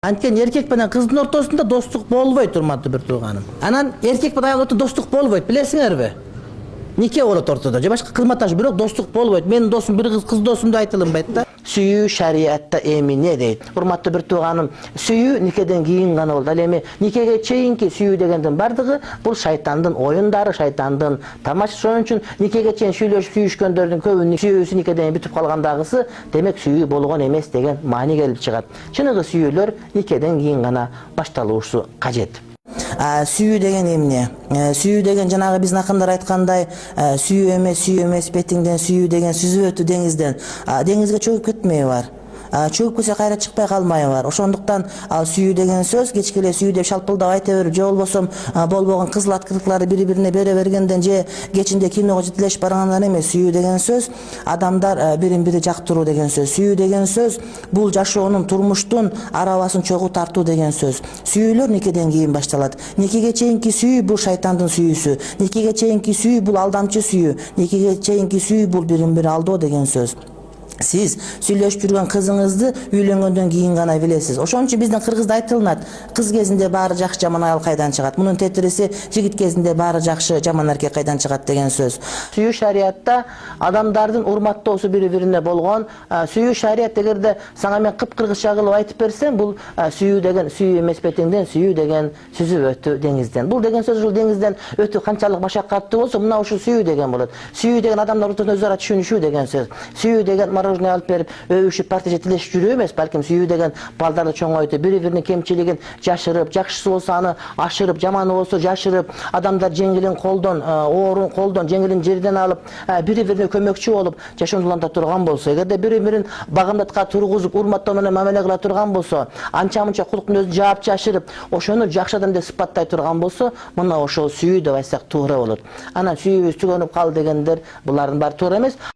Antkeni erkek менен кыздын ортосунда достук болбойт, урматтуу бир тууганым. Анан эркек менен аял ортосунда достук болбойт, билесиңерби? Нике болот ортодо, же башка кызматташ, бирок достук болбойт. Менин досум бир кыз досумду айтылынбайт да. Сүйүү шариатта эмне дейт. Урматтуу бир тууганым, сүйүү никеден кийин гана болот. Ал эми никеге чейинки сүйүү дегендин бардыгы бул шайтандын оюндары, шайтандын тамашасы. Ошон үчүн никеге чейин сүйүшкөндөрдүн көбүнүн сүйүүсү никеден бүтүп калгандагысы, демек сүйүү болгон эмес деген маани келип чыгат. Чыныгы сүйүүлөр никеден кийин гана башталуусу кажет. Сүйүү деген эмне? Сүйүү деген жанагы биздин акындар айткандай, сүйүү эмес бетиңден сүйүү деген сүзүп өтүү деңизден. Деңизге чөгүп кетмеyi бар. Чөгүп кетсе кайра чыкпай калмайы бар. Ошондуктан сүйүү деген сөз кечке эле сүйүү деп шалпылдап айта берип, же болбосо болбогон кызыл открыткаларды бири-бирине бере бергенден же кечинде киного жетелешип баргандан эмес. Сүйүү деген сөз адамдар бирин-бири жактыруу деген сөз. Сүйүү деген сөз бул жашоонун, турмуштун арабасын чогуу тартуу деген сөз. Сүйүүлөр никеден кийин башталат. Никеге чейинки сүйүү бул шайтандын сүйүүсү. Никеге чейинки сүйүү бул алдамчы сүйүү. Никеге чейинки сүйүү бул бирин-бири алдоо деген сөз. Сиз сүйлөшүп жүргөн кызыңызды үйлөнгөндөн кийин гана билесиз. Ошон үчүн биздин кыргызда айтылынат, кыз кезинде баары жакшы, жаман аял кайдан чыгат. Мунун тетириси жигит кезинде баары жакшы, жаман эркек кайдан чыгат деген сөз. Сүйүү шариатта адамдардын урматтоосу бири-бирине болгон. Сүйүү шариат дегенде сага мен кыпкыргызча кылып айтып берсем, бул сүйүү деген сүйүү эмес бетиңден, сүйүү деген сүзүп өтүү деңизден. Бул деген сөз ушул деңизден өтүү канчалык машакаттуу болсо, мына ушул сүйүү деген болот. Сүйүү деген адамдар ортосунда өз ара түшүнүшүү деген сөз. Сүйүү деген алып берип, өбүшүп, парти жетелешип жүрүү эмес, балким сүйүү деген балдарды чоңойтуп, бири-биринин кемчилигин жашырып, жакшысы болсо аны ашырып, жаманы болсо жашырып, адамдар жеңилин колдон, оорун колдон, жеңилин жерден алып, бири-бирине көмөкчү болуп жашонуланта турган болсо, эгерде бири-бирин багымдатка тургузуп, урматтоо менен мамиле кыла турган болсо, анча-мынча кулуктун өзүн жаап жашырып, ошону жакшы адам деп сыпаттай турган болсо, мына ошол сүйүү деп айтсак туура болот. Анан сүйүүбүз түгөнүп калды дегендер, булардын баары туура эмес.